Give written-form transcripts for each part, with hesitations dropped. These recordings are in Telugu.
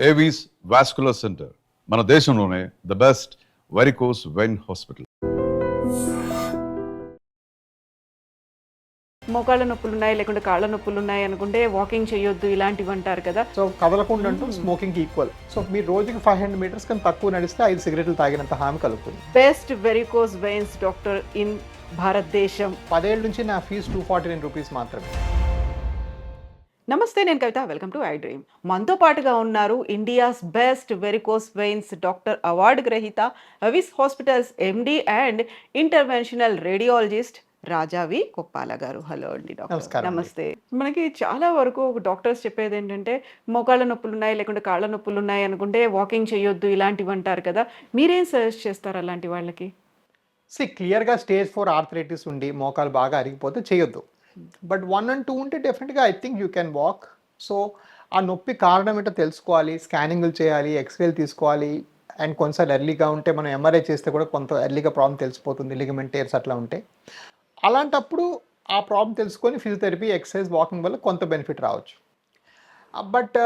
ఏవీస్ వాస్కులర్ సెంటర్ మన దేశంలోనే the best varicose vein hospital. మోకాళ్ళ నొప్పులు ఉన్నాయి, లేకుంటే కాళ్ళ నొప్పులు ఉన్నాయి అనుకుంటే వాకింగ్ చేయొద్దు ఇలాంటివి అంటారు కదా. సో కదలకుండా అంటూ స్మోకింగ్ ఈక్వల్. సో మీరు రోజుకి 500 మీటర్స్ కన్నా తక్కువ నడిస్తే 5 సిగరెట్లు తాగినంత హామీ కలుగుతుంది. Best varicose veins doctor in భారతదేశం. 10 ఏళ్ళ నుంచి నా ఫీజు 249 రూపీస్ మాత్రమే. నమస్తే, నేను Kavitha. Welcome to I dream. మనతో పాటుగా ఉన్నారు India's best varicose veins doctor award గ్రహీత, Avis hospitals MD and interventional radiologist Rajavi Koppala garu. Hello అండి డాక్టర్. నమస్కారం. నమస్తే. మనకి చాలా వరకు డాక్టర్స్ చెప్పేది ఏంటంటే మోకాళ్ళ నొప్పులు ఉన్నాయి, లేకుంటే కాళ్ళ నొప్పులు ఉన్నాయి అనుకుంటే వాకింగ్ చేయొద్దు ఇలాంటివి అంటారు కదా. మీరేం సజెస్ట్ చేస్తారు అలాంటి వాళ్ళకి? క్లియర్గా స్టేజ్ 4 ఆర్థరైటిస్ ఉండి మోకాలు బాగా అరిగిపోతే చేయొద్దు. బట్ 1 and 2 ఉంటే డెఫినెట్గా I think you can walk. So ఆ నొప్పి కారణం ఏంటో తెలుసుకోవాలి, స్కానింగ్లు చేయాలి, ఎక్స్రేలు తీసుకోవాలి. అండ్ కొంచెం ఎర్లీగా ఉంటే మనం ఎంఆర్ఐ చేస్తే కూడా కొంత ఎర్లీగా ప్రాబ్లం తెలిసిపోతుంది, లిగమెంట్ టేర్స్ అట్లా ఉంటే. అలాంటప్పుడు ఆ ప్రాబ్లం తెలుసుకొని ఫిజియోథెరపీ, ఎక్సర్సైజ్, వాకింగ్ వల్ల కొంత బెనిఫిట్ రావచ్చు. బట్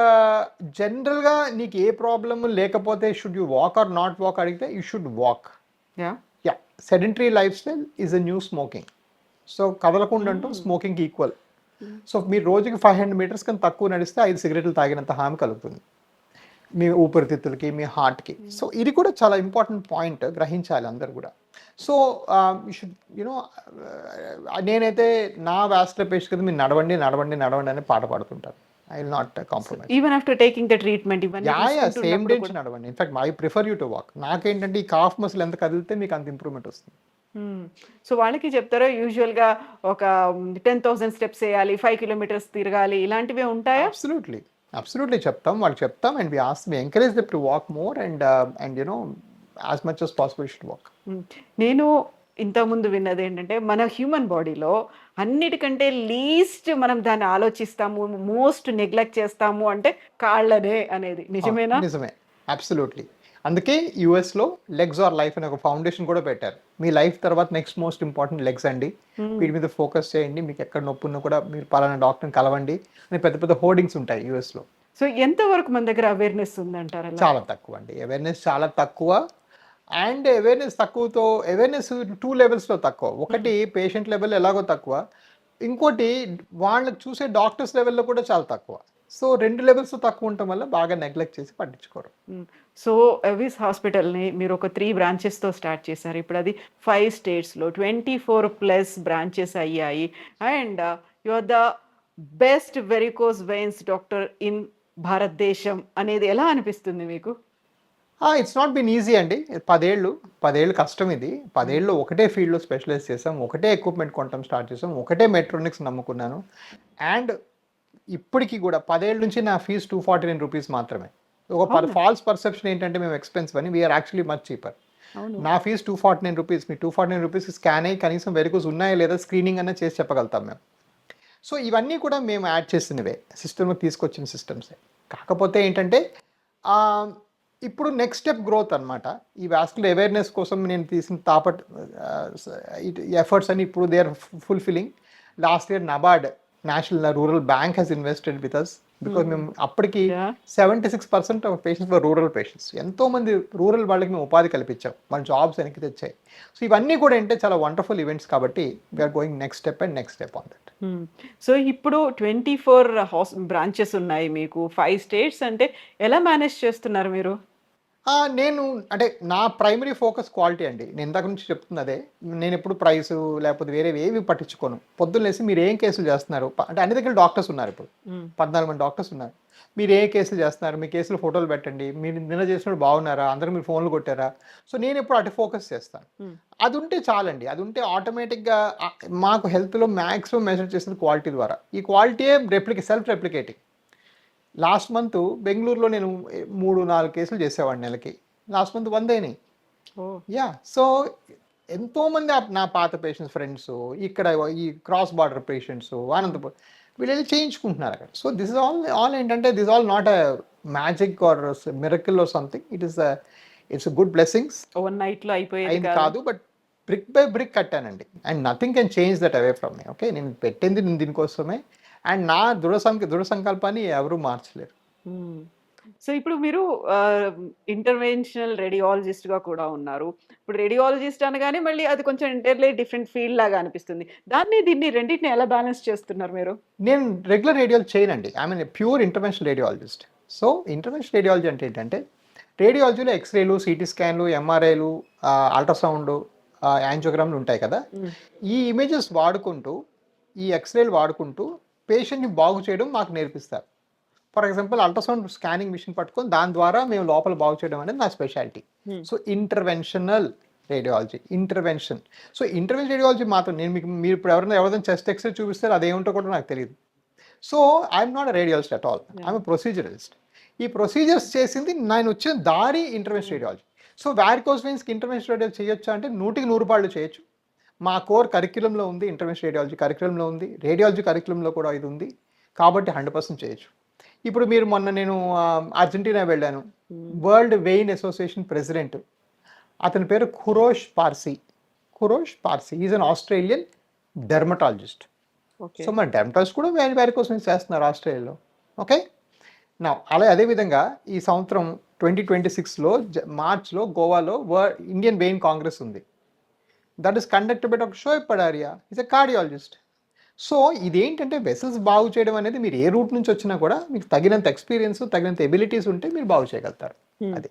జనరల్గా నీకు ఏ ప్రాబ్లమ్ లేకపోతే should you walk or not walk అడిగితే you should walk. Yeah, sedentary lifestyle is a new smoking. So కదలకుండా అంటూ స్మోకింగ్ ఈక్వల్. సో మీరు రోజుకి 500 మీటర్స్ కన్నా తక్కువ నడిస్తే 5 సిగరెట్లు తాగినంత హామీ కలుగుతుంది మీ ఊపిరితిత్తులకి, మీ హార్ట్కి. సో ఇది కూడా చాలా ఇంపార్టెంట్ పాయింట్, గ్రహించాలి అందరు కూడా. సో యూ షుడ్ యూనో, నేనైతే నా వాస్కులర్ పేషెంట్ కదా, మీరు నడవండి నడవండి నడవండి అని పాట పాడుతుంటాను. I will not compromise. Even after taking the treatment same day నడవండి. In fact I prefer you to walk. నాకేంటంటే ఈ కాఫ్ మసిల్ ఎంత కదిలితే మీకు అంత ఇంప్రూవ్మెంట్ వస్తుంది. సో వాళ్ళకి చెప్తారా యూజువల్గా ఒక 10,000 స్టెప్స్ వేయాలి, 5 కిలోమీటర్స్ తిరగాలి, ఇలాంటివే ఉంటాయా? అబ్సల్యూట్లీ చెప్తాం, వాళ్ళకి చెప్తాం. And we encourage them to walk more and you know as much as possible you should walk. నేను ఇంతకుముందు విన్నది ఏంటంటే మన హ్యూమన్ బాడీలో అన్నిటికంటే లీస్ట్ మనం దాన్ని ఆలోచిస్తాము, మోస్ట్ నెగ్లెక్ట్ చేస్తాము అంటే కాళ్ళనే అనేది నిజమేనా? నిజమే, అబ్సల్యూట్లీ. అందుకే యూఎస్లో లెగ్స్ ఆర్ లైఫ్ అనే ఒక ఫౌండేషన్ కూడా పెట్టారు. మీ లైఫ్ తర్వాత నెక్స్ట్ మోస్ట్ ఇంపార్టెంట్ లెగ్స్ అండి, వీటి మీద ఫోకస్ చేయండి, మీకు ఎక్కడ నొప్పి ఉన్నా కూడా మీరు పలానా డాక్టర్ని కలవండి అని పెద్ద పెద్ద హోర్డింగ్స్ ఉంటాయి యూఎస్లో. సో ఎంతవరకు మన దగ్గర అవేర్నెస్ ఉందంటారు? చాలా తక్కువ అండి, అవేర్నెస్ చాలా తక్కువ. అండ్ అవేర్నెస్ 2 లెవెల్స్లో తక్కువ. ఒకటి పేషెంట్ లెవెల్ ఎలాగో తక్కువ, ఇంకోటి వాళ్ళకి చూసే డాక్టర్స్ లెవెల్లో కూడా చాలా తక్కువ. సో 2 లెవెల్స్ తక్కువ ఉండటం వల్ల బాగా నెగ్లెక్ట్ చేసి పట్టించుకోరు. సో అవిస్ హాస్పిటల్ని మీరు ఒక 3 బ్రాంచెస్తో స్టార్ట్ చేశారు. ఇప్పుడు అది 5 స్టేట్స్లో 24+ బ్రాంచెస్ అయ్యాయి. And you are the best varicose veins doctor in Bharatadesam అనేది ఎలా అనిపిస్తుంది మీకు? ఇట్స్ నాట్ బీన్ ఈజీ అండి. 10 ఏళ్ళు కష్టం ఇది. 10 ఏళ్ళు ఒకటే ఫీల్డ్లో స్పెషలైజ్ చేసాం, ఒకటే ఎక్విప్మెంట్ కొనటం స్టార్ట్ చేసాం, ఒకటే మెట్రోనిక్స్ నమ్ముకున్నాను. అండ్ ఇప్పటికీ కూడా 10 ఏళ్ళ నుంచి నా ఫీజు 249 రూపీస్ మాత్రమే. ఒక ఫాల్స్ పర్సెప్షన్ ఏంటంటే మేము ఎక్స్పెన్సివ్ అని. We're actually much cheaper. నా ఫీజు 249 రూపీస్. మీ 249 రూపీస్కి స్కాన్ అయ్యి కనీసం వెరికోస్ ఉన్నాయా లేదా స్క్రీనింగ్ అన్న చేసి చెప్పగలుగుతాం మేము. సో ఇవన్నీ కూడా మేము యాడ్ చేసినవే, సిస్టమ్కి తీసుకొచ్చిన సిస్టమ్సే. కాకపోతే ఏంటంటే ఇప్పుడు నెక్స్ట్ స్టెప్ గ్రోత్ అనమాట. ఈ వాస్కులర్ అవేర్నెస్ కోసం నేను తీసిన ఎఫర్ట్స్ అని ఇప్పుడు they are fulfilling. Last year NABARD, national rural bank has invested with us. Because మేము అప్పటికి 76% of patients for rural patients. ఎంతోమంది రూరల్ వాళ్ళకి మేము ఉపాధి కల్పించాం, వాళ్ళ జాబ్స్ వెనక్కి తెచ్చాయి. సో ఇవన్నీ కూడా ఏంటంటే చాలా వండర్ఫుల్ ఈవెంట్స్ కాబట్టి we are going next step on that. So ఇప్పుడు 24 బ్రాంచెస్ ఉన్నాయి మీకు, 5 స్టేట్స్. అంటే ఎలా మేనేజ్ చేస్తున్నారు మీరు? నేను అంటే నా ప్రైమరీ ఫోకస్ క్వాలిటీ అండి. నేను ఇందాక నుంచి చెప్తుంది అదే. నేను ఎప్పుడు ప్రైస్ లేకపోతే వేరే ఏవి పట్టించుకోను. పొద్దున్న లేసి మీరు ఏం కేసులు చేస్తున్నారు అంటే అన్ని దగ్గర డాక్టర్స్ ఉన్నారు. ఇప్పుడు 14 మంది డాక్టర్స్ ఉన్నారు. మీరు ఏ కేసులు చేస్తున్నారు, మీ కేసులు ఫోటోలు పెట్టండి, మీరు నిన్న చేసినప్పుడు బాగున్నారా, అందరూ మీరు ఫోన్లు కొట్టారా. సో నేను ఎప్పుడు అటు ఫోకస్ చేస్తాను. అది ఉంటే చాలండి. అది ఉంటే ఆటోమేటిక్గా మాకు హెల్త్లో మ్యాక్సిమం మెజర్ చేసేది క్వాలిటీ ద్వారా. ఈ క్వాలిటీయే సెల్ఫ్ రెప్లికేటింగ్. లాస్ట్ మంత్ బెంగళూరులో నేను 3-4 కేసులు చేసేవాడిని నెలకి. లాస్ట్ మంత్ 100 అయినాయి. యా, సో ఎంతోమంది నా పాత పేషెంట్స్, ఫ్రెండ్స్, ఇక్కడ ఈ క్రాస్ బార్డర్ పేషెంట్స్ అనంతపురం వీళ్ళు వెళ్ళి చేయించుకుంటున్నారు అక్కడ. సో దిస్ ఇస్ ఆల్ ఏంటంటే this all not a magic or miracle or something. It's good blessings. Over నైట్లో అయిపోయేది కాదు, బట్ బ్రిక్ బై బ్రిక్ కట్టానండి. And nothing can change that away from me. Okay, నేను పెట్టింది దీనికోసమే. అండ్ నా దృఢ సంకల్పాన్ని ఎవరు మార్చలేరు. సో ఇప్పుడు మీరు ఇంటర్వెన్షనల్ రేడియాలజిస్ట్‌గా కూడా ఉన్నారు. ఇప్పుడు రేడియాలజిస్ట్ అనగానే మళ్ళీ అది కొంచెం ఎంటైర్‌లీ డిఫరెంట్ ఫీల్డ్ లాగా అనిపిస్తుంది. దీన్ని రెండిటిని ఎలా బ్యాలెన్స్ చేస్తున్నారు మీరు? నేను రెగ్యులర్ రేడియాలజీ చేయనండి. I mean pure interventional radiologist. So interventional radiology అంటే ఏంటంటే రేడియాలజీలో ఎక్స్‌రేలు, సీటీ స్కాన్‌లు, ఎంఆర్ఐలు, అల్ట్రాసౌండ్, యాంజియోగ్రామ్‌లు ఉంటాయి కదా! హ్మ్. ఈ ఇమేజెస్ వాడుకుంటూ, ఈ ఎక్స్‌రేలు వాడుకుంటూ పేషెంట్‌ని బాగు చేయడం మాకు నేర్పిస్తారు. For example ultrasound scanning machine పట్టుకొని దాని ద్వారా మేము లోపల బాగు చేయడం అనేది నా స్పెషాలిటీ. హ్మ్. So interventional radiology, intervention. So intervention radiology మాత్రం మీరు ఇప్పుడు ఎవరైనా చెస్ట్ ఎక్స్‌రే చూపిస్తే అదేంటో కూడా నాకు తెలీదు. So I'm not a radiologist at all. I'm a proceduralist. ఈ ప్రొసీజర్స్ చేసింది నేను వచ్చిన దారి ఇంటర్వెన్షన్ రేడియాలజీ. సో వారికోస్ వెయిన్స్‌కి ఇంటర్వెన్షన్ రేడియాలజీ చేయొచ్చా అంటే 100కి 100 పాళ్ళు చేయొచ్చు. మా కోర్ కరిక్యులంలో ఉంది, ఇంటర్వెన్షన్ రేడియాలజీ కరిక్యులంలో ఉంది, రేడియాలజీ కరిక్యులంలో కూడా ఇది ఉంది. కాబట్టి 100% చేయొచ్చు. ఇప్పుడు మీరు మొన్న నేను అర్జెంటీనా వెళ్ళాను. వరల్డ్ వెయిన్ అసోసియేషన్ ప్రెసిడెంట్ అతని పేరు Kurosh Parsi. Kurosh Parsi is an Australian dermatologist. Okay. So మన డెర్మటాలజిస్ట్ కూడా వారికోస్ వెయిన్స్ చేస్తున్నారు ఆస్ట్రేలియాలో. ఓకే. అదేవిధంగా ఈ సంవత్సరం 2026లో మార్చ్లో గోవాలో ఇండియన్ వెయిన్ కాంగ్రెస్ ఉంది. That is conducted by doctor Shoaib Padaria. Is a cardiologist. So ఇదేంటంటే వెసల్స్ బాగు చేయడం అనేది మీరు ఏ రూట్ నుంచి వచ్చినా కూడా మీకు తగినంత ఎక్స్పీరియన్స్, తగినంత ఎబిలిటీస్ ఉంటే మీరు బాగు చేయగలుగుతారు. హ్మ్. అది.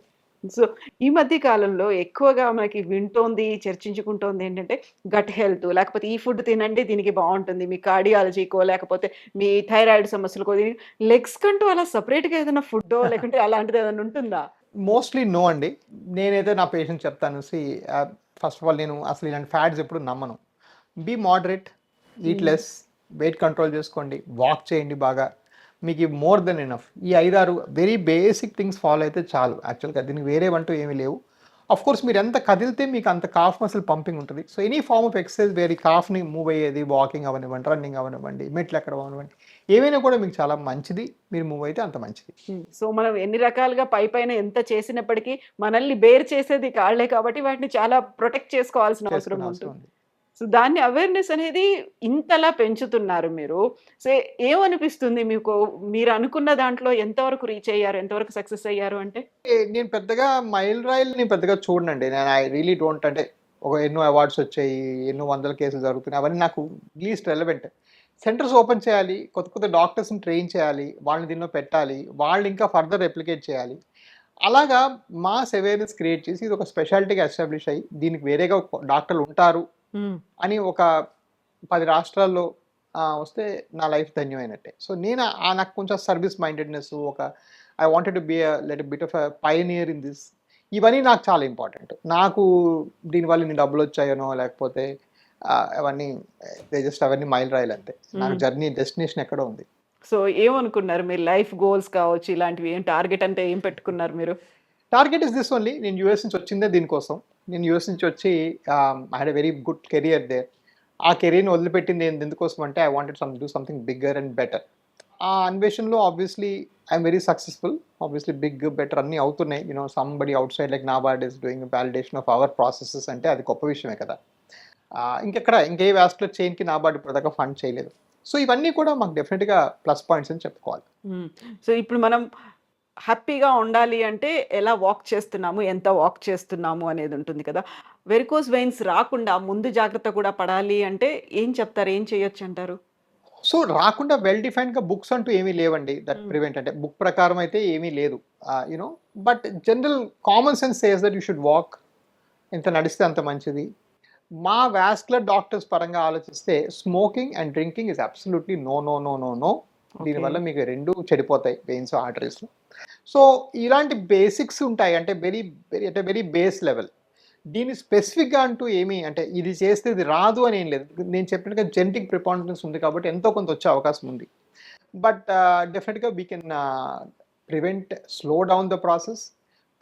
సో ఈ మధ్య కాలంలో ఎక్కువగా మనకి వింటోంది, చర్చించుకుంటోంది ఏంటంటే గట్ హెల్త్ లేకపోతే ఈ ఫుడ్ తినండి దీనికి బావుంటుంది. మీ కార్డియాలజీకో లేకపోతే మీ థైరాయిడ్ సమస్యలకో లెగ్స్ కంటూ అలా సెపరేట్‌గా ఏదైనా ఫుడ్డో లేకుంటే అలాంటిది ఏదైనా ఉంటుందా? మోస్ట్లీ నో అండి. నేనైతే నా పేషెంట్ చెప్తాను. ఫస్ట్ ఆఫ్ ఆల్ నేను అసలు ఇలాంటి ఫ్యాట్స్ ఎప్పుడు నమ్మను. Be moderate, eat less, weight control చేసుకోండి, వాక్ చేయండి బాగా. మీకు మోర్ దెన్ ఎనఫ్. ఈ 5, 6 వెరీ బేసిక్ థింగ్స్ ఫాలో అయితే చాలు. యాక్చువల్‌గా దీనికి వేరేవంటూ ఏమీ లేవు. కోర్స్ మీరు ఎంత కదిలితే మీకు అంత కాఫ్ మసిల్ పంపింగ్ ఉంటుంది. So any form of exercise where ఈ కాఫ్‌ని మూవ్ అయ్యేది, వాకింగ్ అవనివ్వండి, రన్నింగ్ అవనివ్వండి, మెట్లు ఎక్కడం అవనివ్వండి, ఏవైనా కూడా మీకు చాలా మంచిది. మీరు మూవ్ అయితే అంత మంచిది. సో మనం ఎన్ని రకాలుగా పైపైన ఎంత చేసినప్పటికీ మనల్ని బేర్ చేసేది కాళ్ళే కాబట్టి వాటిని చాలా ప్రొటెక్ట్ చేసుకోవాల్సిన అవసరం చేసుకునే అవసరం ఉంటుంది. ఉంది. సో దాన్ని అవేర్‌నెస్ అనేది ఇంతలా పెంచుతున్నారు మీరు. సో ఏమనిపిస్తుంది మీకు? మీరు అనుకున్న దాంట్లో ఎంతవరకు రీచ్ అయ్యారు? ఎంతవరకు సక్సెస్ అయ్యారు అంటే? నేను పెద్దగా మైలురాయిలని పెద్దగా చూడనండి. నేను ఐ రియలీ డోంట్. అంటే ఎన్నో అవార్డ్స్ వచ్చాయి, ఎన్నో వందల కేసులు జరుగుతున్నాయి. అవన్నీ నాకు లీస్ట్ రెలవెంట్. సెంటర్స్ ఓపెన్ చేయాలి, కొత్త కొత్త డాక్టర్స్‌ని ట్రైన్ చేయాలి, వాళ్ళని దీనిలో పెట్టాలి, వాళ్ళు ఇంకా ఫర్దర్ రెప్లికేట్ చేయాలి. అలాగా మాస్ అవేర్‌నెస్ క్రియేట్ చేసి ఇది ఒక స్పెషాలిటీగా ఎస్టాబ్లిష్ అయ్యి దీనికి వేరేగా డాక్టర్లు ఉంటారు హ్మ్. అని ఒక 10 రాష్ట్రాల్లో వస్తే నా లైఫ్ ధన్యమైనట్టే. సో నేను నాకు కొంచెం service mindedness, I wanted to be little bit of a pioneer in this. ఇవన్నీ నాకు చాలా ఇంపార్టెంట్. నాకు దీనివల్ల ఇన్ని డబ్బులొచ్చాయనో లేకపోతే అవన్నీ అవన్నీ మైలురాయిలు అంతే. నాకు జర్నీ డెస్టినేషన్ ఎక్కడో ఉంది. సో ఏమనుకున్నారు? మీరు లైఫ్ గోల్స్ కావచ్చు, ఇలాంటివి ఏం టార్గెట్ అంటే ఏం పెట్టుకున్నారు మీరు? Target is this only. నేను యూఎస్ నుంచి వచ్చిందే దీనికోసం. నేను యూఎస్ నుంచి వచ్చి I had a very good career there. ఆ కెరియర్‌ని వదిలిపెట్టింది ఎందుకోసం అంటే I wanted do something bigger and better. ఆ అన్వేషణలో obviously I'm very successful. Obviously big, better అన్నీ అవుతున్నాయి. Somebody outside like NABARD is doing validation of our processes అంటే అది గొప్ప విషయమే కదా! ఇంకే వాస్కులర్ చైన్‌కి నాబార్డ్ ఇప్పటిదాకా ఫండ్ చేయలేదు. సో ఇవన్నీ కూడా మాకు డెఫినిట్‌గా ప్లస్ పాయింట్స్ అని చెప్పుకోవాలి. సో ఇప్పుడు మనం హ్యాపీగా ఉండాలి అంటే ఎలా వాక్ చేస్తున్నాము, ఎంత వాక్ చేస్తున్నాము అనేది ఉంటుంది కదా! వెరికోస్ వెయిన్స్ రాకుండా ముందు జాగ్రత్త కూడా పడాలి అంటే ఏం చెప్తారు? ఏం చేయొచ్చంటారు? సో రాకుండా వెల్ డిఫైన్డ్‌గా బుక్స్ అంటూ ఏమీ లేవండి. దట్ ప్రివెంట్ అంటే బుక్ ప్రకారం అయితే ఏమీ లేదు. But general common sense says that you should walk. ఎంత నడిస్తే అంత మంచిది. మా వాస్కులర్ డాక్టర్స్ పరంగా ఆలోచిస్తే smoking and drinking is absolutely no, no, no, no, no. దీనివల్ల మీకు 2 చెడిపోతాయి వెయిన్స్, ఆర్టరీస్‌లో. సో ఇలాంటి బేసిక్స్ ఉంటాయి. అంటే వెరీ బేస్ లెవెల్. దీన్ని స్పెసిఫిక్‌గా అంటూ ఏమీ అంటే ఇది చేస్తే ఇది రాదు అని ఏం లేదు. నేను చెప్పినట్టుగా జెనెటిక్ ప్రిపాండరెన్స్ ఉంది కాబట్టి ఎంతో కొంత వచ్చే అవకాశం ఉంది. బట్ డెఫినెట్‌గా we can slow down the process,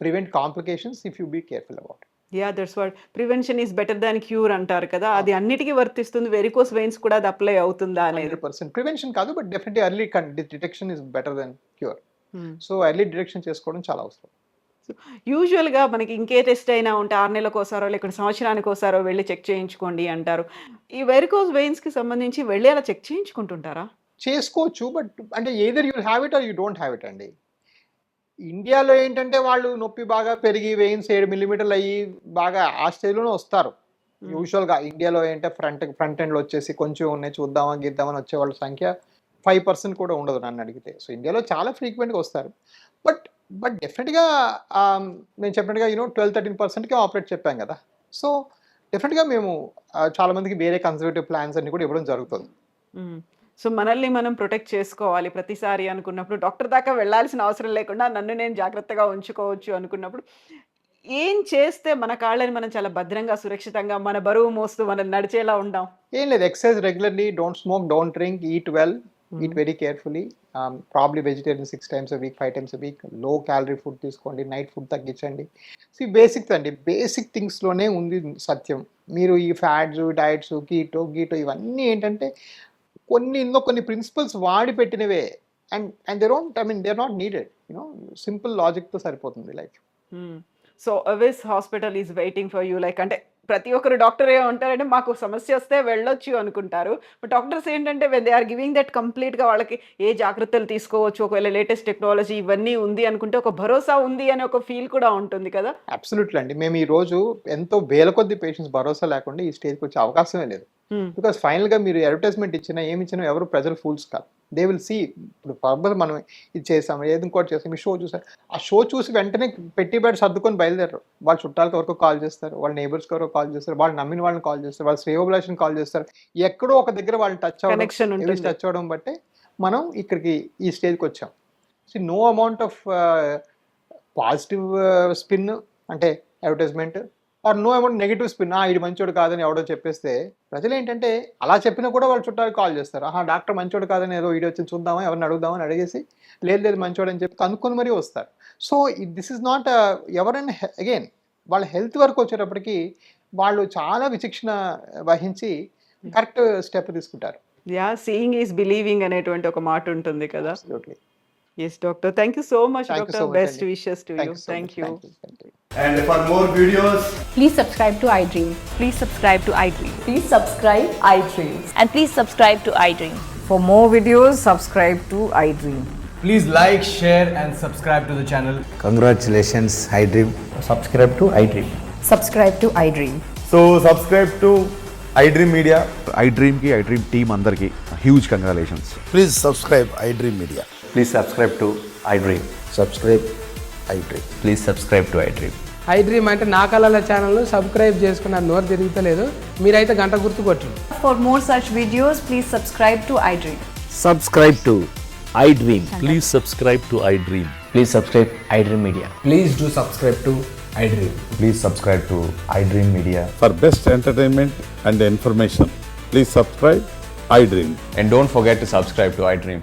prevent complications if you be careful about it. That's what prevention is better than cure అంటారు కదా! అది అన్నిటికి వర్తిస్తుంది. వెరికోస్ వెయిన్స్ కూడా అది అప్లై అవుతుందా అనేది. 100% ప్రివెన్షన్ కాదు. But definitely early detection is better than cure. So early detection చేసుకోవడం చాలా అవసరం. యూజువల్‌గా మనకి ఇంకే టెస్ట్ అయినా ఉంటే 6 నెలలకోసారో లేకుంటే సంవత్సరానికోసారో వెళ్లి చెక్ చేయించుకోండి అంటారు. ఈ వెరికోస్ వెయిన్స్‌కి సంబంధించి వెళ్లి అలా చెక్ చేయించుకుంటుంటారా? చేసుకోవచ్చు. బట్ అంటే either you will have it or you don't have it అండి. ఇండియాలో ఏంటంటే వాళ్ళు నొప్పి బాగా పెరిగి వెయిన్స్ 7 మిల్లీమీటర్లు అయ్యి బాగా ఆ స్టేజ్లోనే వస్తారు. యూజువల్గా ఇండియాలో ఏంటంటే ఫ్రంట్ ఎండ్లో వచ్చేసి కొంచెం ఉన్నాయి చూద్దామా గిద్దామని వచ్చే వాళ్ళ సంఖ్య 5% కూడా ఉండదు నన్ను అడిగితే. సో ఇండియాలో చాలా ఫ్రీక్వెంట్గా వస్తారు. బట్ బట్ డెఫినెట్గా నేను చెప్పినట్టుగా 12-13%కే ఆపరేట్ చెప్పాం కదా. సో డెఫినెట్గా మేము చాలా మందికి వేరే కన్సర్వేటివ్ ప్లాన్స్ అన్ని కూడా ఇవ్వడం జరుగుతుంది. సో మనల్ని మనం ప్రొటెక్ట్ చేసుకోవాలి ప్రతిసారి అనుకున్నప్పుడు డాక్టర్ దాకా వెళ్ళాల్సిన అవసరం లేకుండా నన్ను నేను జాగ్రత్తగా ఉంచుకోవచ్చు అనుకున్నప్పుడు ఏం చేస్తే మన కాళ్ళని మనం చాలా భద్రంగా సురక్షితంగా మన బరువు మోస్తూ మనం నడిచేలా ఉండాం? ఏం లేదు, exercise regularly, don't smoke, don't drink, eat well, eat very carefully, probably vegetarian 6 times a week, 5 times a week, low calorie food తీసుకోండి, నైట్ ఫుడ్ తగ్గించండి. బేసిక్స్ అండి, బేసిక్ థింగ్స్లోనే ఉంది సత్యం. మీరు ఈ ఫ్యాట్స్ డైట్స్ గీటో ఇవన్నీ ఏంటంటే కొన్ని ప్రిన్సిపల్స్ వాడి పెట్టినవే. And they not needed. Simple లాజిక్తో సరిపోతుంది life. So Avis hospital is waiting for you. Like అంటే ప్రతి ఒక్కరు డాక్టర్ ఏమంటారంటే మాకు సమస్య వస్తే వెళ్ళొచ్చు అనుకుంటారు. బట్ డాక్టర్స్ ఏంటంటే when they are giving that కంప్లీట్గా వాళ్ళకి ఏ జాగ్రత్తలు తీసుకోవచ్చు, ఒకవేళ లేటెస్ట్ టెక్నాలజీ ఇవన్నీ ఉంది అనుకుంటే ఒక భరోసా ఉంది అనే ఒక ఫీల్ కూడా ఉంటుంది కదా. అబ్సల్యూట్లీ అండి. మేము ఈ రోజు ఎంతో వేల కొద్ది పేషెంట్స్ భరోసా లేకుండా ఈ స్టేజ్కి వచ్చే అవకాశమే లేదు. బికాస్ ఫైనల్గా మీరు అడ్వర్టైజ్మెంట్ ఇచ్చినా ఏమి ఇచ్చినా ఎవరు ప్రజలు ఫూల్స్ కాదు. They will see. ఇప్పుడు ఫర్దర్ మనం ఇది చేసాం, ఏది ఇంకోటి చేస్తాం, మీ షో చూసారు, ఆ షో చూసి వెంటనే పెట్టి బయట సర్దుకొని బయలుదేరారు. వాళ్ళ చుట్టాలకు ఎవరికో కాల్ చేస్తారు, వాళ్ళ నైబర్స్కి ఎవరో కాల్ చేస్తారు, వాళ్ళు నమ్మిన వాళ్ళని కాల్ చేస్తారు, వాళ్ళ శ్రేయోభిలాషిని కాల్ చేస్తారు. ఎక్కడో ఒక దగ్గర వాళ్ళని టచ్ అవ్వడం బట్టే మనం ఇక్కడికి ఈ స్టేజ్కి వచ్చాం. So no amount of positive spin అంటే advertisement or no amount negative spin, ఇది మంచోడు కాదని ఎవడో చెప్పేస్తే ప్రజలు ఏంటంటే అలా చెప్పినా కూడా వాళ్ళ చుట్టాలకు కాల్ చేస్తారు. డాక్టర్ మంచోడు కాదని ఏదో వీడియో వచ్చి చూద్దామా, ఎవరిని అడుగుదామని అడిగేసి లేదు మంచోడు అని చెప్పి కనుక్కొని మరీ వస్తారు. సో దిస్ ఇస్ నాట్ ఎవరైనా అగైన్ వాళ్ళ హెల్త్ వరకు వచ్చేటప్పటికి వాళ్ళు చాలా విచక్షణ వహించి కరెక్ట్ స్టెప్ తీసుకుంటారు. యా, సీయింగ్ ఈజ్ బిలీవింగ్ అనేటువంటి ఒక మాట ఉంటుంది కదా. Absolutely. Yes doctor, thank you so much Thank you doctor. so much, best Andy. Wishes to you. Thank you. Thank you. And for more videos, Please subscribe to iDream. Please subscribe to iDream. Please subscribe iDream. And please subscribe to iDream. For more videos, subscribe to iDream. please like, share, and subscribe to the channel. Congratulations, iDream. Subscribe to iDream. Subscribe to iDream. So subscribe to iDream Media. iDream ki iDream team andarki huge congratulations. Please subscribe iDream Media. Please subscribe to iDream. Subscribe iDream. Please subscribe to iDream. iDream అంటే నా కళల ఛానల్ సబ్స్క్రైబ్ చేసుకున్న నోరు తిరుగుతలేదు, మీరైతే గంట గుర్తు కొట్టండి. For more such videos, please subscribe to iDream. Subscribe to iDream. Please subscribe to iDream. Please subscribe iDream Media. Please do subscribe to iDream. Please subscribe to iDream Media. For best entertainment and information, please subscribe iDream. And don't forget to subscribe to iDream.